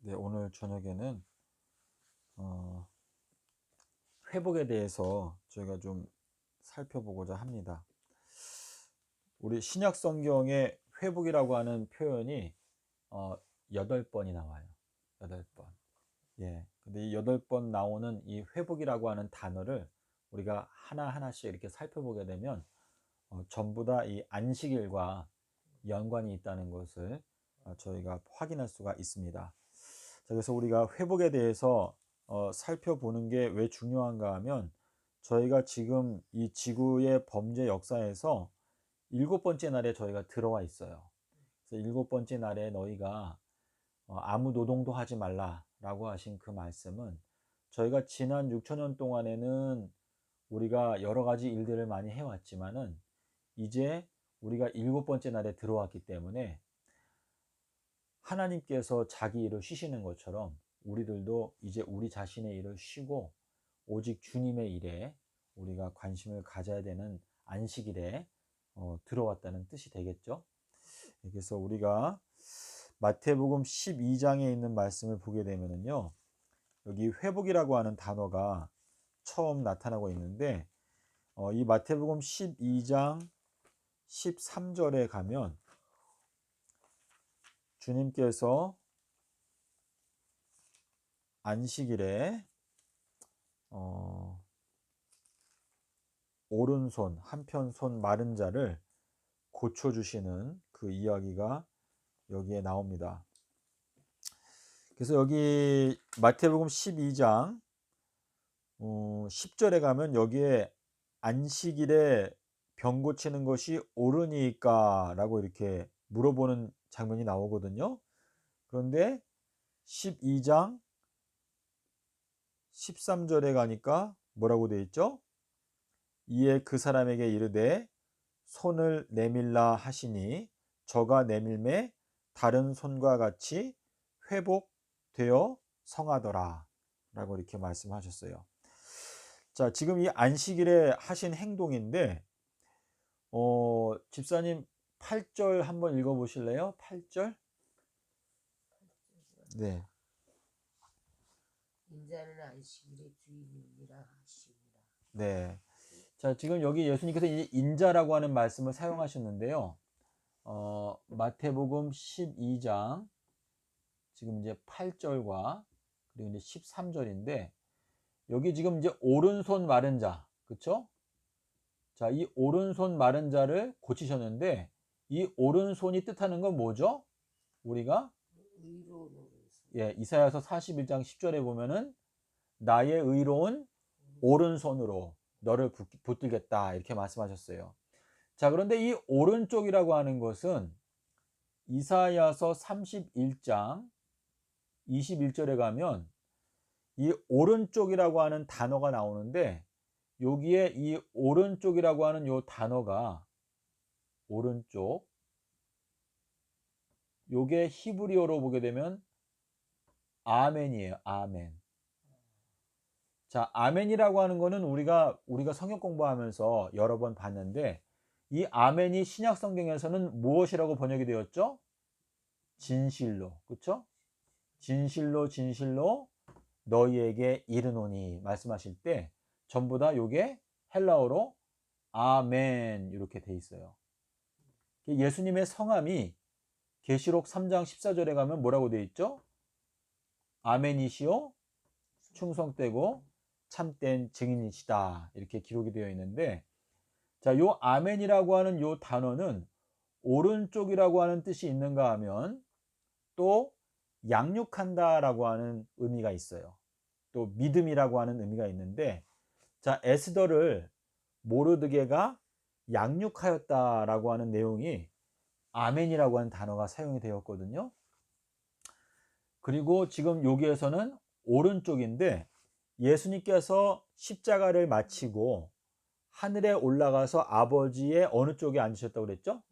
네, 오늘 저녁에는 어, 회복에 대해서 저희가 좀 살펴보고자 합니다. 우리 신약 성경에 회복이라고 하는 표현이 어, 8번이 나와요. 8번. 예. 근데 이 8번 나오는 이 회복이라고 하는 단어를 우리가 하나하나씩 이렇게 살펴보게 되면 전부 다 이 안식일과 연관이 있다는 것을 저희가 확인할 수가 있습니다. 자, 그래서 우리가 회복에 대해서 살펴보는 게 왜 중요한가 하면 저희가 지금 이 지구의 범죄 역사에서 7번째 날에 저희가 들어와 있어요. 그래서 7번째 날에 너희가 아무 노동도 하지 말라라고 하신 그 말씀은 저희가 지난 6천년 동안에는 우리가 여러 가지 일들을 많이 해왔지만은 이제 우리가 7번째 날에 들어왔기 때문에 하나님께서 자기 일을 쉬시는 것처럼 우리들도 이제 우리 자신의 일을 쉬고 오직 주님의 일에 우리가 관심을 가져야 되는 안식일에 들어왔다는 뜻이 되겠죠. 그래서 우리가 마태복음 12장에 있는 말씀을 보게 되면은요, 여기 회복이라고 하는 단어가 처음 나타나고 있는데 이 마태복음 12장 13절에 가면 주님께서 안식일에 오른손 한편 손 마른 자를 고쳐주시는 그 이야기가 여기에 나옵니다. 그래서 여기 마태복음 12장 10절에 가면 여기에 안식일에 병 고치는 것이 옳으니까 라고 이렇게 물어보는 장면이 나오거든요. 그런데 12장 13절에 가니까 뭐라고 되어 있죠? 이에 그 사람에게 이르되 손을 내밀라 하시니 저가 내밀매 다른 손과 같이 회복되어 성하더라 라고 이렇게 말씀하셨어요. 자, 지금 이 안식일에 하신 행동인데 집사님 8절 한번 읽어 보실래요? 8절? 네. 인자는 안식일의 주인이라 하시니라. 네. 자, 지금 여기 예수님께서 이제 인자라고 하는 말씀을 사용하셨는데요. 마태복음 12장 지금 이제 8절과 그리고 이제 13절인데 여기 지금 이제 오른손 마른 자, 그쵸? 자, 이 오른손 마른 자를 고치셨는데 이 오른손이 뜻하는 건 뭐죠? 우리가 의로운 오른손. 예, 이사야서 41장 10절에 보면은 나의 의로운 오른손으로 너를 붙들겠다 이렇게 말씀하셨어요. 자, 그런데 이 오른쪽이라고 하는 것은 이사야서 31장 21절에 가면 이 오른쪽이라고 하는 단어가 나오는데 여기에 이 오른쪽이라고 하는 요 단어가 오른쪽 요게 히브리어로 보게 되면 아멘이에요. 아멘. 자, 아멘이라고 하는 거는 우리가 성경 공부하면서 여러 번 봤는데 이 아멘이 신약 성경에서는 무엇이라고 번역이 되었죠? 진실로. 그렇죠? 진실로 진실로 너희에게 이르노니 말씀하실 때 전부 다 요게 헬라어로 아멘 이렇게 돼 있어요. 예수님의 성함이 계시록 3장 14절에 가면 뭐라고 돼 있죠? 아멘이시오 충성되고 참된 증인이시다 이렇게 기록이 되어 있는데 자, 요 아멘이라고 하는 요 단어는 오른쪽이라고 하는 뜻이 있는가 하면 또 양육한다라고 하는 의미가 있어요. 또 믿음이라고 하는 의미가 있는데 자, 에스더를 모르드게가 양육하였다라고 하는 내용이 아멘이라고 하는 단어가 사용이 되었거든요. 그리고 지금 여기에서는 오른쪽인데 예수님께서 십자가를 마치고 하늘에 올라가서 아버지의 어느 쪽에 앉으셨다고 그랬죠?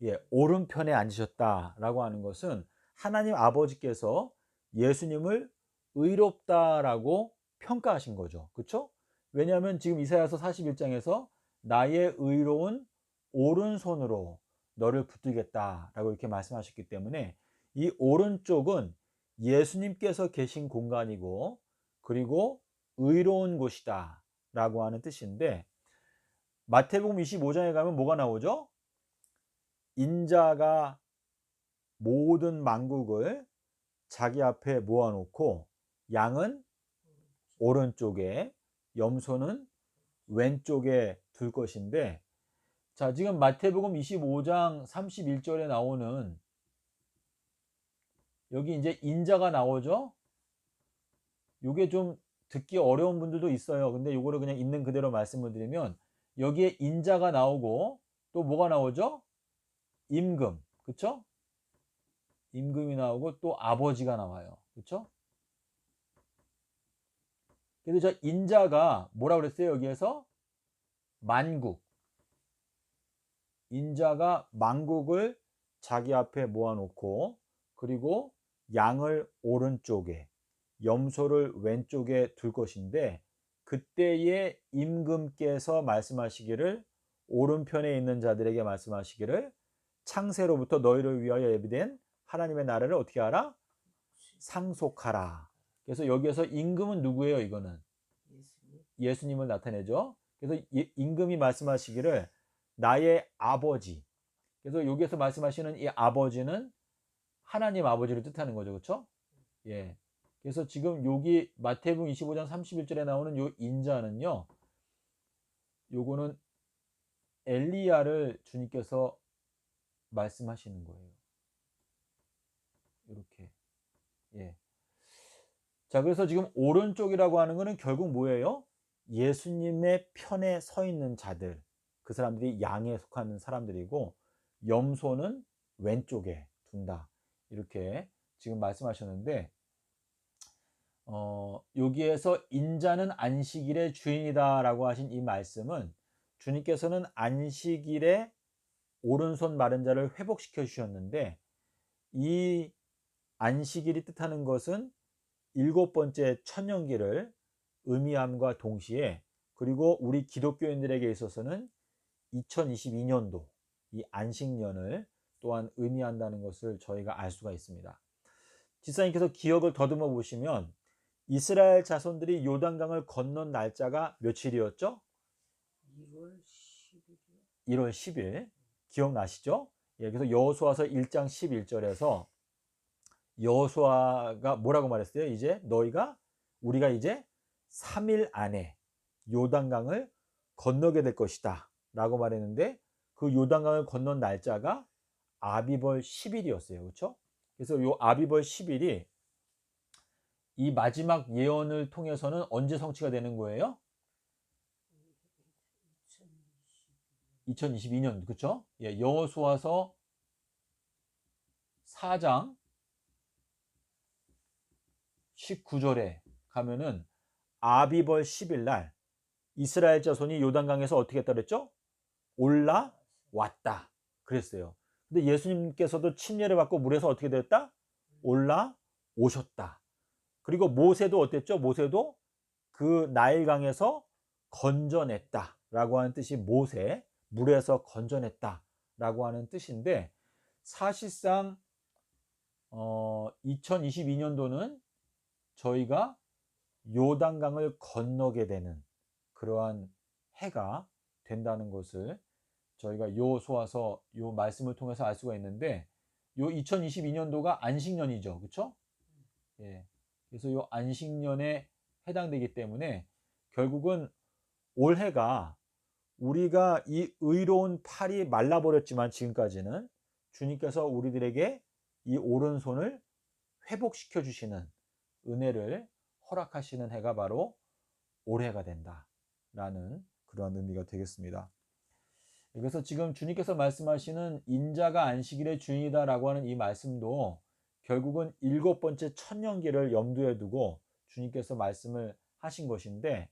예, 오른편에 앉으셨다라고 하는 것은 하나님 아버지께서 예수님을 의롭다라고 평가하신 거죠. 그렇죠? 왜냐하면 지금 이사야서 41장에서 나의 의로운 오른손으로 너를 붙들겠다라고 이렇게 말씀하셨기 때문에 이 오른쪽은 예수님께서 계신 공간이고 그리고 의로운 곳이다 라고 하는 뜻인데, 마태복음 25장에 가면 뭐가 나오죠? 인자가 모든 만국을 자기 앞에 모아놓고 양은 오른쪽에 염소는 왼쪽에 둘 것인데, 자, 지금 마태복음 25장 31절에 나오는 여기 이제 인자가 나오죠? 요게 좀 듣기 어려운 분들도 있어요. 근데 요거를 그냥 있는 그대로 말씀을 드리면, 여기에 인자가 나오고 또 뭐가 나오죠? 임금. 그쵸? 임금이 나오고 또 아버지가 나와요. 그쵸? 그래서 저 인자가 뭐라 그랬어요? 여기에서 만국. 인자가 만국을 자기 앞에 모아놓고 그리고 양을 오른쪽에 염소를 왼쪽에 둘 것인데, 그때의 임금께서 말씀하시기를, 오른편에 있는 자들에게 말씀하시기를, 창세로부터 너희를 위하여 예비된 하나님의 나라를 어떻게 하라? 상속하라. 그래서 여기에서 임금은 누구예요? 이거는 예수님. 예수님을 나타내죠. 그래서 임금이 말씀하시기를 나의 아버지. 그래서 여기에서 말씀하시는 이 아버지는 하나님 아버지를 뜻하는 거죠. 그렇죠? 예. 그래서 지금 여기 마태복음 25장 31절에 나오는 요 인자는요, 요거는 엘리야를 주님께서 말씀하시는 거예요. 이렇게. 예. 자, 그래서 지금 오른쪽이라고 하는 거는 결국 뭐예요? 예수님의 편에 서 있는 자들. 그 사람들이 양에 속하는 사람들이고, 염소는 왼쪽에 둔다. 이렇게 지금 말씀하셨는데, 여기에서 인자는 안식일의 주인이다라고 하신 이 말씀은, 주님께서는 안식일에 오른손 마른 자를 회복시켜 주셨는데, 이 안식일이 뜻하는 것은 일곱 번째 천년기를 의미함과 동시에, 그리고 우리 기독교인들에게 있어서는 2022년도 이 안식년을 또한 의미한다는 것을 저희가 알 수가 있습니다. 지사님께서 기억을 더듬어 보시면 이스라엘 자손들이 요단강을 건넌 날짜가 며칠이었죠? 1월 10일이요. 1월 10일. 기억나시죠? 예, 그래서 여호수아서 1장 11절에서 여호수아가 뭐라고 말했어요? 이제 우리가 이제 3일 안에 요단강을 건너게 될 것이다 라고 말했는데, 그 요단강을 건넌 날짜가 아비벌 10일이었어요. 그렇죠? 그래서 요 아비벌 10일이 이 마지막 예언을 통해서는 언제 성취가 되는 거예요? 2022년. 그렇죠? 예, 여호수아서 4장 19절에 가면은 아비벌 10일 날 이스라엘 자손이 요단강에서 어떻게 했다 그랬죠? 올라왔다 그랬어요. 근데 예수님께서도 침례를 받고 물에서 어떻게 됐다? 올라오셨다. 그리고 모세도 어땠죠? 모세도 그 나일강에서 건져냈다 라고 하는 뜻이 모세, 물에서 건져냈다 라고 하는 뜻인데, 사실상 2022년도는 저희가 요단강을 건너게 되는 그러한 해가 된다는 것을 저희가 여호수아서 요 말씀을 통해서 알 수가 있는데, 요 2022년도가 안식년이죠. 그렇죠? 예. 그래서 요 안식년에 해당되기 때문에 결국은 올해가, 우리가 이 의로운 팔이 말라버렸지만 지금까지는 주님께서 우리들에게 이 오른손을 회복시켜 주시는 은혜를 허락하시는 해가 바로 올해가 된다라는 그런 의미가 되겠습니다. 그래서 지금 주님께서 말씀하시는 인자가 안식일의 주인이다라고 하는 이 말씀도 결국은 일곱 번째 천년기를 염두에 두고 주님께서 말씀을 하신 것인데,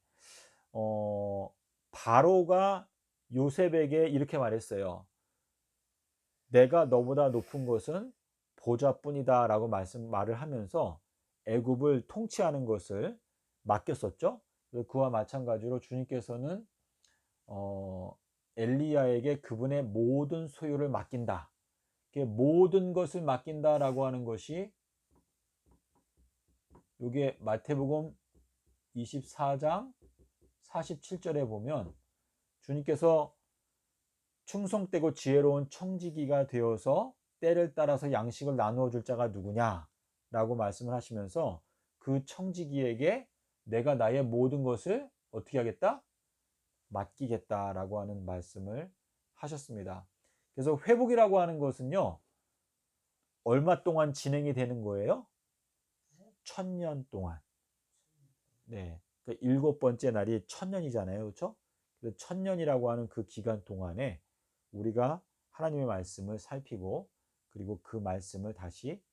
바로가 요셉에게 이렇게 말했어요. 내가 너보다 높은 것은 보좌뿐이다 라고 말을 하면서 애굽을 통치하는 것을 맡겼었죠. 그와 마찬가지로 주님께서는 엘리야에게 그분의 모든 소유를 맡긴다. 모든 것을 맡긴다라고 하는 것이 요게 마태복음 24장 47절에 보면 주님께서 충성되고 지혜로운 청지기가 되어서 때를 따라서 양식을 나누어 줄 자가 누구냐라고 말씀을 하시면서 그 청지기에게 내가 나의 모든 것을 어떻게 하겠다? 맡기겠다라고 하는 말씀을 하셨습니다. 그래서 회복이라고 하는 것은요, 얼마 동안 진행이 되는 거예요? 1000년 동안. 네. 그 7번째 날이 1000년이잖아요. 그렇죠? 그래서 1000년이라고 하는 그 기간 동안에 우리가 하나님의 말씀을 살피고 그리고 그 말씀을 다시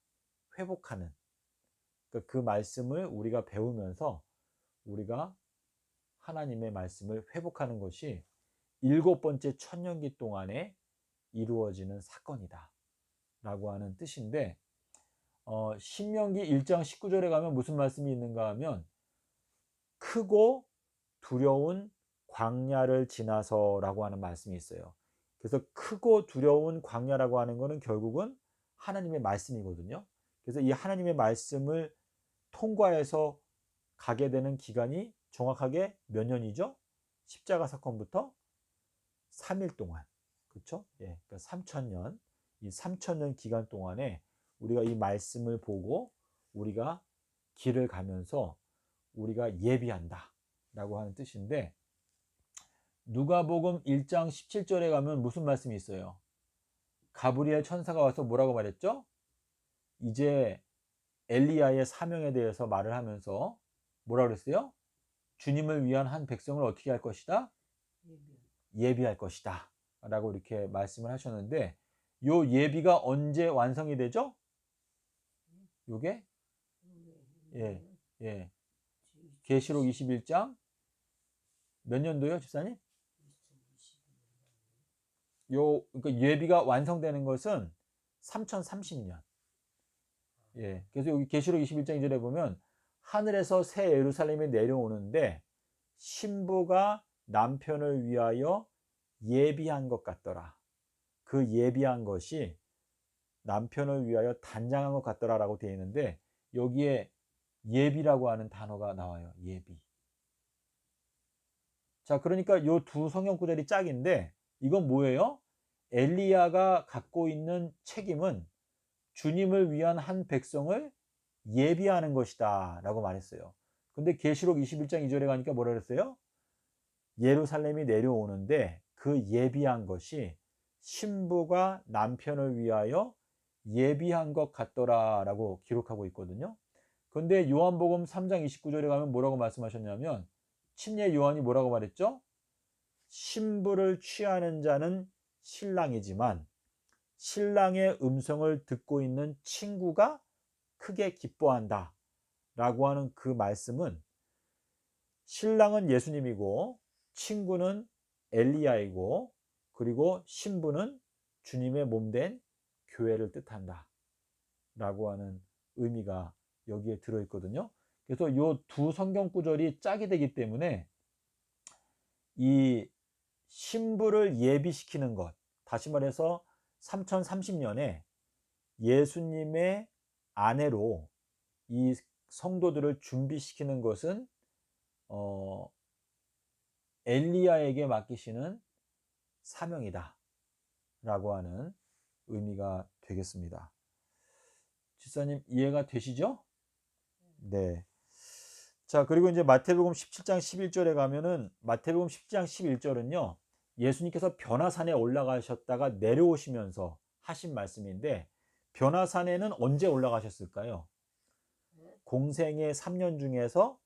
회복하는, 그러니까 그 말씀을 우리가 배우면서 우리가 하나님의 말씀을 회복하는 것이 7번째 천년기 동안에 이루어지는 사건이다 라고 하는 뜻인데, 신명기 1장 19절에 가면 무슨 말씀이 있는가 하면 크고 두려운 광야를 지나서라고 하는 말씀이 있어요. 그래서 크고 두려운 광야라고 하는 것은 결국은 하나님의 말씀이거든요. 그래서 이 하나님의 말씀을 통과해서 가게 되는 기간이 정확하게 몇 년이죠? 십자가 사건부터 3일 동안. 그렇죠? 예. 그러니까 3000년. 이 3000년 기간 동안에 우리가 이 말씀을 보고 우리가 길을 가면서 우리가 예비한다 라고 하는 뜻인데, 누가복음 1장 17절에 가면 무슨 말씀이 있어요? 가브리엘 천사가 와서 뭐라고 말했죠? 이제 엘리야의 사명에 대해서 말을 하면서 뭐라고 그랬어요? 주님을 위한 한 백성을 어떻게 할 것이다? 예비할 것이다 라고 이렇게 말씀을 하셨는데, 요 예비가 언제 완성이 되죠? 요게 예, 예. 계시록 21장 몇 년도요, 집사님? 그러니까 예비가 완성되는 것은 3030년. 예. 그래서 여기 계시록 21장 2절에 보면 하늘에서 새 예루살렘이 내려오는데 신부가 남편을 위하여 예비한 것 같더라. 그 예비한 것이 남편을 위하여 단장한 것 같더라라고 되어 있는데, 여기에 예비라고 하는 단어가 나와요. 예비. 자, 그러니까 요 두 성경 구절이 짝인데 이건 뭐예요? 엘리야가 갖고 있는 책임은 주님을 위한 한 백성을 예비하는 것이다 라고 말했어요. 근데 계시록 21장 2절에 가니까 뭐라 그랬어요? 예루살렘이 내려오는데 그 예비한 것이 신부가 남편을 위하여 예비한 것 같더라 라고 기록하고 있거든요. 근데 요한복음 3장 29절에 가면 뭐라고 말씀하셨냐면, 침례 요한이 뭐라고 말했죠? 신부를 취하는 자는 신랑이지만 신랑의 음성을 듣고 있는 친구가 크게 기뻐한다 라고 하는 그 말씀은, 신랑은 예수님이고 친구는 엘리야이고 그리고 신부는 주님의 몸된 교회를 뜻한다 라고 하는 의미가 여기에 들어있거든요. 그래서 이 두 성경 구절이 짝이 되기 때문에 이 신부를 예비시키는 것, 다시 말해서 3030년에 예수님의 아내로 이 성도들을 준비시키는 것은 엘리야에게 맡기시는 사명이다 라고 하는 의미가 되겠습니다. 집사님 이해가 되시죠? 네. 자, 그리고 이제 마태복음 17장 11절에 가면은, 마태복음 17장 11절은요 예수님께서 변화산에 올라가셨다가 내려오시면서 하신 말씀인데, 변화산에는 언제 올라가셨을까요? 공생의 3년 중에서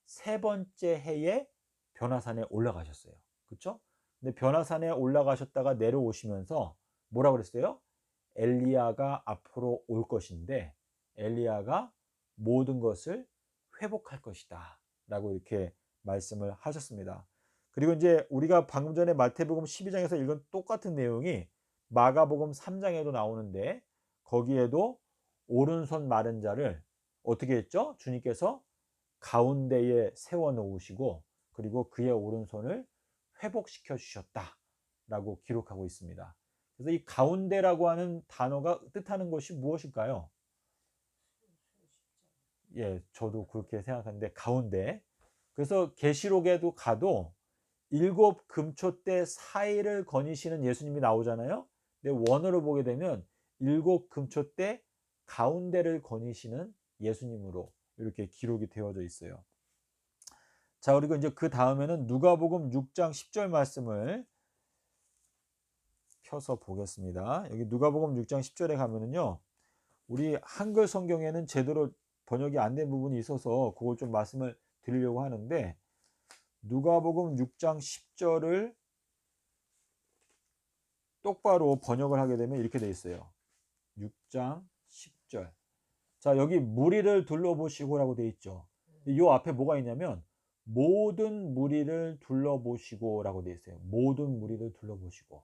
세 번째 해에 변화산에 올라가셨어요. 그렇죠? 근데 변화산에 올라가셨다가 내려오시면서 뭐라고 그랬어요? 엘리야가 앞으로 올 것인데 엘리야가 모든 것을 회복할 것이다 라고 이렇게 말씀을 하셨습니다. 그리고 이제 우리가 방금 전에 마태복음 12장에서 읽은 똑같은 내용이 마가복음 3장에도 나오는데, 거기에도 오른손 마른 자를 어떻게 했죠? 주님께서 가운데에 세워 놓으시고 그리고 그의 오른손을 회복시켜 주셨다 라고 기록하고 있습니다. 그래서 이 가운데라고 하는 단어가 뜻하는 것이 무엇일까요? 예, 저도 그렇게 생각하는데 가운데. 그래서 계시록에도 가도 일곱 금초대 사이를 거니시는 예수님이 나오잖아요. 근데 원어로 보게 되면 일곱 금초대 가운데를 거니시는 예수님으로 이렇게 기록이 되어져 있어요. 자, 그리고 이제 그 다음에는 누가복음 6장 10절 말씀을 펴서 보겠습니다. 여기 누가복음 6장 10절에 가면은요. 우리 한글 성경에는 제대로 번역이 안 된 부분이 있어서 그걸 좀 말씀을 드리려고 하는데, 누가복음 6장 10절을 똑바로 번역을 하게 되면 이렇게 돼 있어요. 6장 10절. 자, 여기 무리를 둘러보시고라고 돼 있죠. 이 앞에 뭐가 있냐면 모든 무리를 둘러보시고라고 돼 있어요. 모든 무리를 둘러보시고.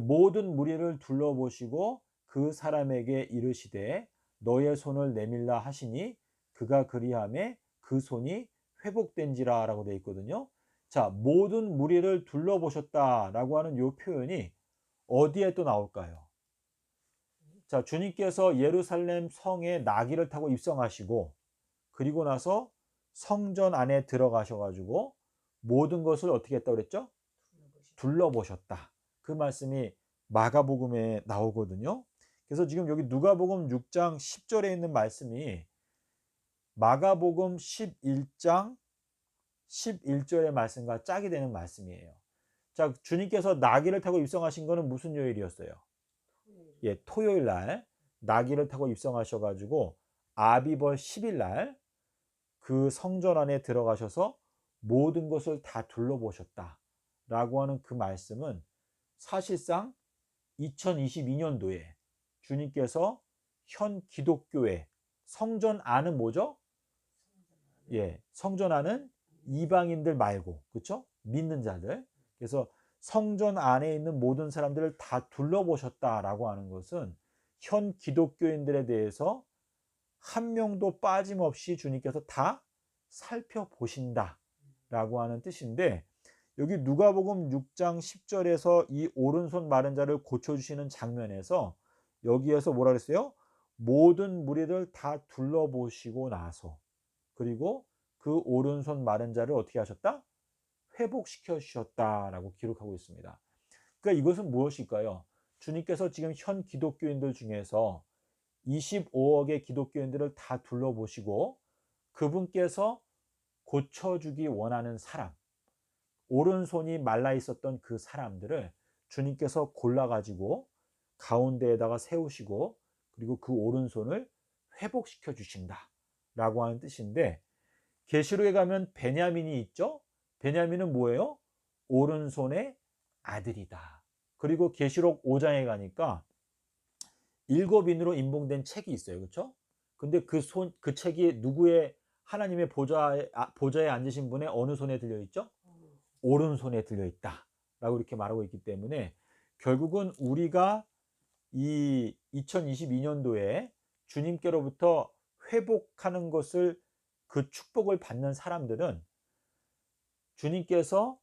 모든 무리를 둘러보시고 그 사람에게 이르시되 너의 손을 내밀라 하시니 그가 그리하매 그 손이 회복된지라 라고 되어 있거든요. 자, 모든 무리를 둘러보셨다라고 하는 이 표현이 어디에 또 나올까요? 자, 주님께서 예루살렘 성에 나귀를 타고 입성하시고 그리고 나서 성전 안에 들어가셔가지고 모든 것을 어떻게 했다고 그랬죠? 둘러보셨다. 그 말씀이 마가복음에 나오거든요. 그래서 지금 여기 누가복음 6장 10절에 있는 말씀이 마가복음 11장 11절의 말씀과 짝이 되는 말씀이에요. 자, 주님께서 나귀를 타고 입성하신 것은 무슨 요일이었어요? 예, 토요일 날 나귀를 타고 입성하셔가지고 아비벌 10일 날 그 성전 안에 들어가셔서 모든 것을 다 둘러보셨다라고 하는 그 말씀은 사실상 2022년도에 주님께서 현 기독교회 성전 안은 뭐죠? 예, 성전 안은 이방인들 말고, 그렇죠? 믿는 자들. 그래서 성전 안에 있는 모든 사람들을 다 둘러보셨다라고 하는 것은 현 기독교인들에 대해서 한 명도 빠짐없이 주님께서 다 살펴보신다라고 하는 뜻인데, 여기 누가복음 6장 10절에서 이 오른손 마른 자를 고쳐주시는 장면에서 여기에서 뭐라 그랬어요? 모든 무리를 다 둘러보시고 나서 그리고 그 오른손 마른 자를 어떻게 하셨다? 회복시켜 주셨다라고 기록하고 있습니다. 그러니까 이것은 무엇일까요? 주님께서 지금 현 기독교인들 중에서 25억의 기독교인들을 다 둘러보시고 그분께서 고쳐주기 원하는 사람, 오른손이 말라 있었던 그 사람들을 주님께서 골라가지고 가운데에다가 세우시고 그리고 그 오른손을 회복시켜 주신다라고 하는 뜻인데, 계시록에 가면 베냐민이 있죠. 베냐민은 뭐예요? 오른손의 아들이다. 그리고 계시록 5장에 가니까 일곱인으로 인봉된 책이 있어요. 그렇죠? 근데 그 책이 누구의 하나님의 보좌에 앉으신 분의 어느 손에 들려 있죠? 오른손에 들려 있다라고 이렇게 말하고 있기 때문에 결국은 우리가 이 2022년도에 주님께로부터 회복하는 것을 그 축복을 받는 사람들은 주님께서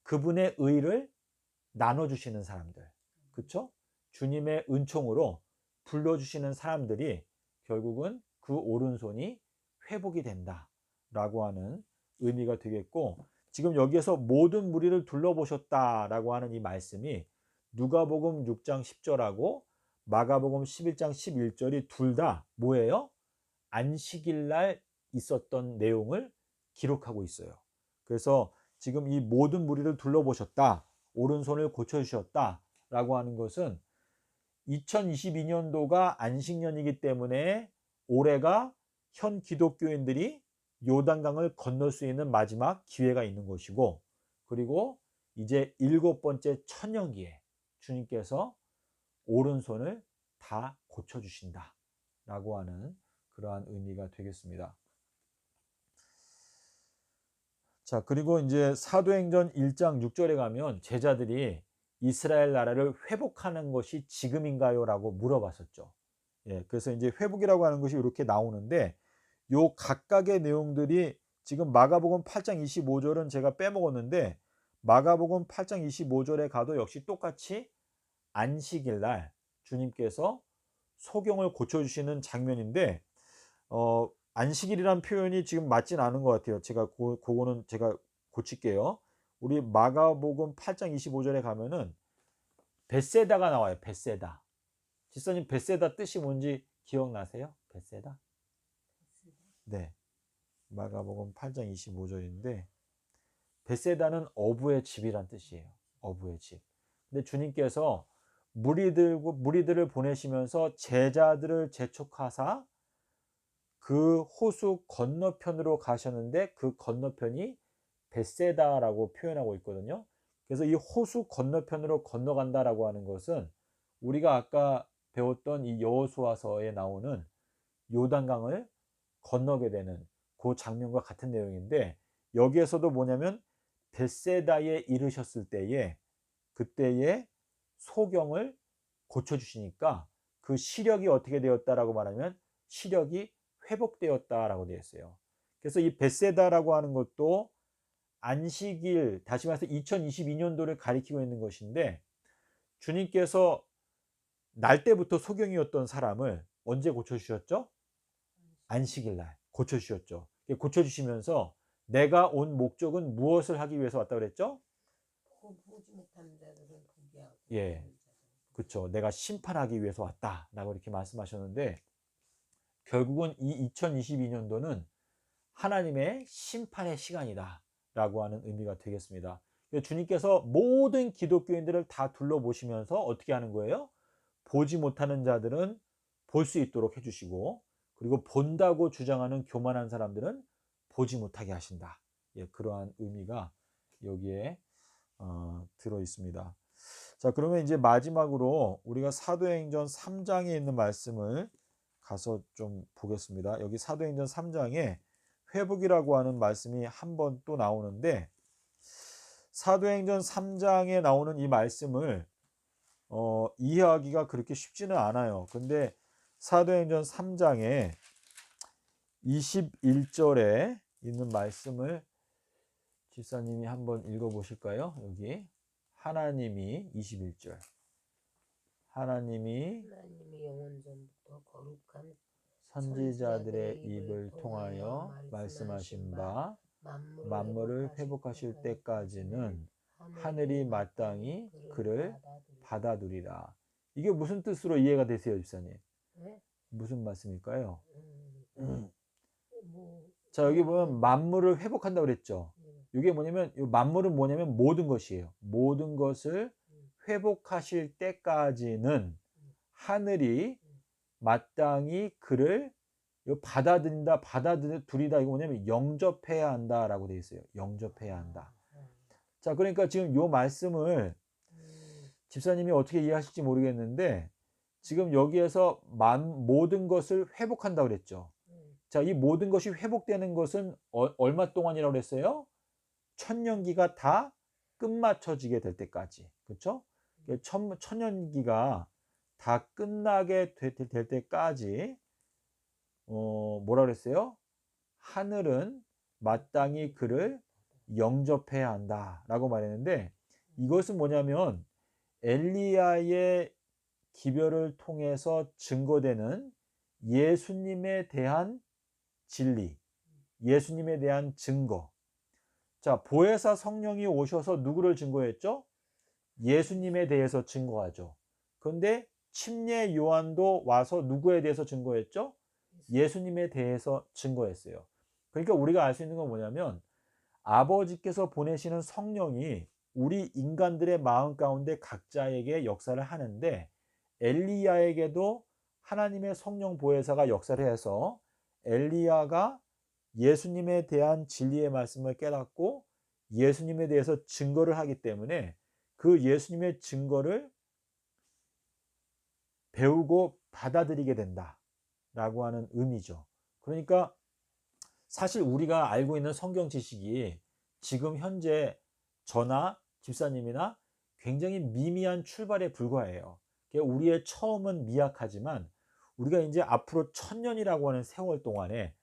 그분의 의를 나눠주시는 사람들, 그렇죠? 주님의 은총으로 불러주시는 사람들이 결국은 그 오른손이 회복이 된다라고 하는 의미가 되겠고, 지금 여기에서 모든 무리를 둘러보셨다라고 하는 이 말씀이 누가복음 6장 10절하고 마가복음 11장 11절이 둘 다 뭐예요? 안식일 날 있었던 내용을 기록하고 있어요. 그래서 지금 이 모든 무리를 둘러보셨다, 오른손을 고쳐주셨다라고 하는 것은 2022년도가 안식년이기 때문에 올해가 현 기독교인들이 요단강을 건널 수 있는 마지막 기회가 있는 것이고, 그리고 이제 7번째 천년기에 주님께서 오른손을 다 고쳐주신다라고 하는 그러한 의미가 되겠습니다. 자, 그리고 이제 사도행전 1장 6절에 가면 제자들이 이스라엘 나라를 회복하는 것이 지금인가요? 라고 물어봤었죠. 예, 그래서 이제 회복이라고 하는 것이 이렇게 나오는데 요 각각의 내용들이 지금 마가복음 8장 25절은 제가 빼먹었는데 마가복음 8장 25절에 가도 역시 똑같이 안식일 날 주님께서 소경을 고쳐주시는 장면인데 안식일이란 표현이 지금 맞진 않은 것 같아요. 제가 그거는 제가 고칠게요. 우리 마가복음 8장 25절에 가면은 벳세다가 나와요. 벳세다. 지사님 벳세다 뜻이 뭔지 기억나세요? 벳세다? 네. 마가복음 8장 25절인데 벳세다는 어부의 집이란 뜻이에요. 어부의 집. 근데 주님께서 무리들을 보내시면서 제자들을 재촉하사 그 호수 건너편으로 가셨는데 그 건너편이 벳세다라고 표현하고 있거든요. 그래서 이 호수 건너편으로 건너간다라고 하는 것은 우리가 아까 배웠던 이 여호수아서에 나오는 요단강을 건너게 되는 그 장면과 같은 내용인데 여기에서도 뭐냐면 벳세다에 이르셨을 때에 그때의 소경을 고쳐주시니까 그 시력이 어떻게 되었다라고 말하면 시력이 회복되었다라고 되어 있어요. 그래서 이 벳세다라고 하는 것도 안식일, 다시 말해서 2022년도를 가리키고 있는 것인데 주님께서 날 때부터 소경이었던 사람을 언제 고쳐주셨죠? 안식일 날 고쳐주셨죠. 고쳐주시면서 내가 온 목적은 무엇을 하기 위해서 왔다 그랬죠? 보지 못하는 자들은 보게 하고 예, 그렇죠. 내가 심판하기 위해서 왔다라고 이렇게 말씀하셨는데 결국은 이 2022년도는 하나님의 심판의 시간이다라고 하는 의미가 되겠습니다. 주님께서 모든 기독교인들을 다 둘러보시면서 어떻게 하는 거예요? 보지 못하는 자들은 볼 수 있도록 해주시고 그리고 본다고 주장하는 교만한 사람들은 보지 못하게 하신다. 예, 그러한 의미가 여기에 들어 있습니다. 자, 그러면 이제 마지막으로 우리가 사도행전 3장에 있는 말씀을 가서 좀 보겠습니다. 여기 사도행전 3장에 회복이라고 하는 말씀이 한 번 또 나오는데 사도행전 3장에 나오는 이 말씀을 이해하기가 그렇게 쉽지는 않아요. 근데 사도행전 3장에 21절에 있는 말씀을 집사님이 한번 읽어 보실까요? 여기 하나님이 21절 하나님이 영원전부터 거룩한 선지자들의 입을 통하여 말씀하신 바 만물을 회복하실 때까지는 하늘이 마땅히 그를 받아두리라. 이게 무슨 뜻으로 이해가 되세요, 집사님? 네? 무슨 말씀일까요? 뭐, 자, 여기 보면 만물을 회복한다고 그랬죠. 이게 뭐냐면 이 만물은 뭐냐면 모든 것이에요. 모든 것을 회복하실 때까지는 하늘이 마땅히 그를 받아들이다 이거 뭐냐면 영접해야 한다라고 되어 있어요. 영접해야 한다. 자, 그러니까 지금 이 말씀을 집사님이 어떻게 이해하실지 모르겠는데 지금 여기에서 모든 것을 회복한다고 그랬죠. 자, 이 모든 것이 회복되는 것은 얼마 동안이라고 그랬어요? 천년기가 다 끝마쳐지게 될 때까지. 그렇죠? 천년기가 다 끝나게 될 때까지 뭐라 그랬어요? 하늘은 마땅히 그를 영접해야 한다라고 말했는데 이것은 뭐냐면 엘리야의 기별을 통해서 증거되는 예수님에 대한 진리, 예수님에 대한 증거. 자, 보혜사 성령이 오셔서 누구를 증거했죠? 예수님에 대해서 증거하죠. 그런데 침례 요한도 와서 누구에 대해서 증거했죠? 예수님에 대해서 증거했어요. 그러니까 우리가 알 수 있는 건 뭐냐면 아버지께서 보내시는 성령이 우리 인간들의 마음 가운데 각자에게 역사를 하는데 엘리야에게도 하나님의 성령 보혜사가 역사를 해서 엘리야가 예수님에 대한 진리의 말씀을 깨닫고 예수님에 대해서 증거를 하기 때문에 그 예수님의 증거를 배우고 받아들이게 된다라고 하는 의미죠. 그러니까 사실 우리가 알고 있는 성경 지식이 지금 현재 저나 집사님이나 굉장히 미미한 출발에 불과해요. 우리의 처음은 미약하지만 우리가 이제 앞으로 1000년이라고 하는 세월 동안에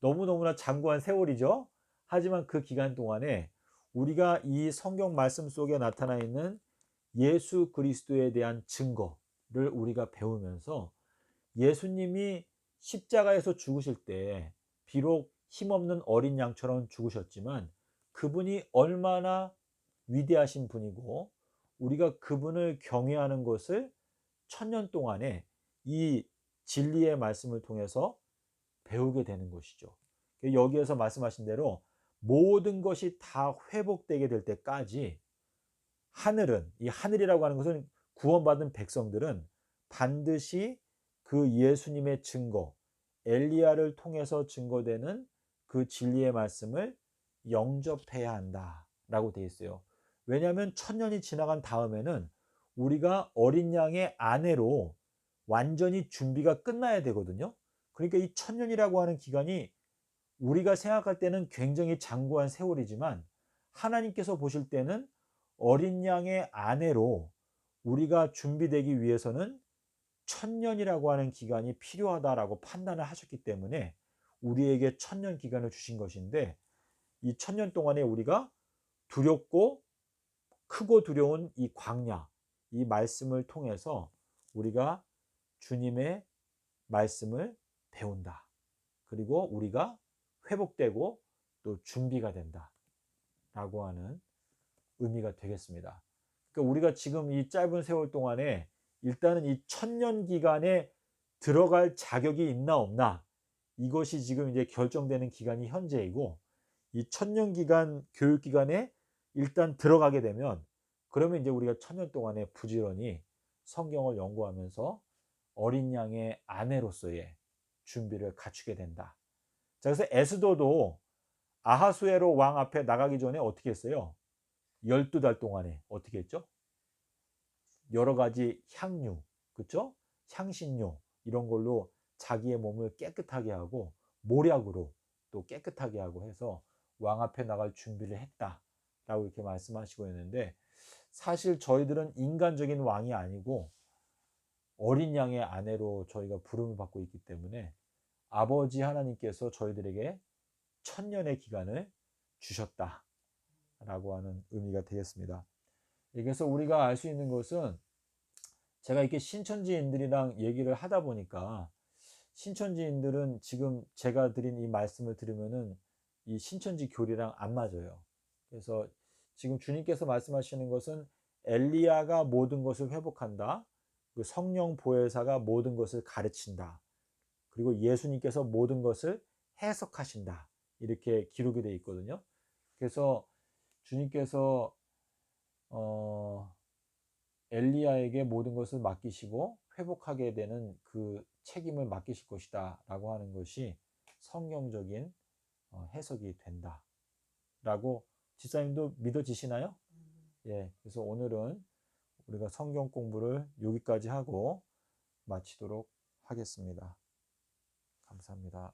너무너무나 장구한 세월이죠. 하지만 그 기간 동안에 우리가 이 성경 말씀 속에 나타나 있는 예수 그리스도에 대한 증거를 우리가 배우면서 예수님이 십자가에서 죽으실 때 비록 힘없는 어린 양처럼 죽으셨지만 그분이 얼마나 위대하신 분이고 우리가 그분을 경외하는 것을 1000년 동안에 이 진리의 말씀을 통해서 배우게 되는 것이죠. 여기에서 말씀하신 대로 모든 것이 다 회복되게 될 때까지 하늘은, 이 하늘이라고 하는 것은 구원받은 백성들은 반드시 그 예수님의 증거, 엘리야를 통해서 증거되는 그 진리의 말씀을 영접해야 한다라고 되어 있어요. 왜냐하면 1000년이 지나간 다음에는 우리가 어린 양의 아내로 완전히 준비가 끝나야 되거든요. 그러니까 이 1000년이라고 하는 기간이 우리가 생각할 때는 굉장히 장구한 세월이지만 하나님께서 보실 때는 어린 양의 아내로 우리가 준비되기 위해서는 1000년이라고 하는 기간이 필요하다라고 판단을 하셨기 때문에 우리에게 1000년 기간을 주신 것인데 이 1000년 동안에 우리가 두렵고 크고 두려운 이 광야, 이 말씀을 통해서 우리가 주님의 말씀을 배운다. 그리고 우리가 회복되고 또 준비가 된다. 라고 하는 의미가 되겠습니다. 그러니까 우리가 지금 이 짧은 세월 동안에 일단은 이 1000년 기간에 들어갈 자격이 있나 없나 이것이 지금 이제 결정되는 기간이 현재이고 이 1000년 기간 교육 기간에 일단 들어가게 되면 그러면 이제 우리가 1000년 동안에 부지런히 성경을 연구하면서 어린 양의 아내로서의 준비를 갖추게 된다. 자, 그래서 에스더도 아하수에로 왕 앞에 나가기 전에 어떻게 했어요? 12달 동안에 어떻게 했죠? 여러 가지 향유, 그렇죠? 향신료 이런 걸로 자기의 몸을 깨끗하게 하고 모략으로 또 깨끗하게 하고 해서 왕 앞에 나갈 준비를 했다라고 이렇게 말씀하시고 있는데 사실 저희들은 인간적인 왕이 아니고 어린 양의 아내로 저희가 부름을 받고 있기 때문에 아버지 하나님께서 저희들에게 1000년의 기간을 주셨다라고 하는 의미가 되겠습니다. 그래서 우리가 알 수 있는 것은 제가 이렇게 신천지인들이랑 얘기를 하다 보니까 신천지인들은 지금 제가 드린 이 말씀을 들으면은 이 신천지 교리랑 안 맞아요. 그래서 지금 주님께서 말씀하시는 것은 엘리야가 모든 것을 회복한다. 그 성령 보혜사가 모든 것을 가르친다. 그리고 예수님께서 모든 것을 해석하신다. 이렇게 기록이 되어 있거든요. 그래서 주님께서 엘리야에게 모든 것을 맡기시고 회복하게 되는 그 책임을 맡기실 것이다 라고 하는 것이 성경적인 해석이 된다 라고 지사님도 믿어지시나요? 예, 그래서 오늘은 우리가 성경 공부를 여기까지 하고 마치도록 하겠습니다. 감사합니다.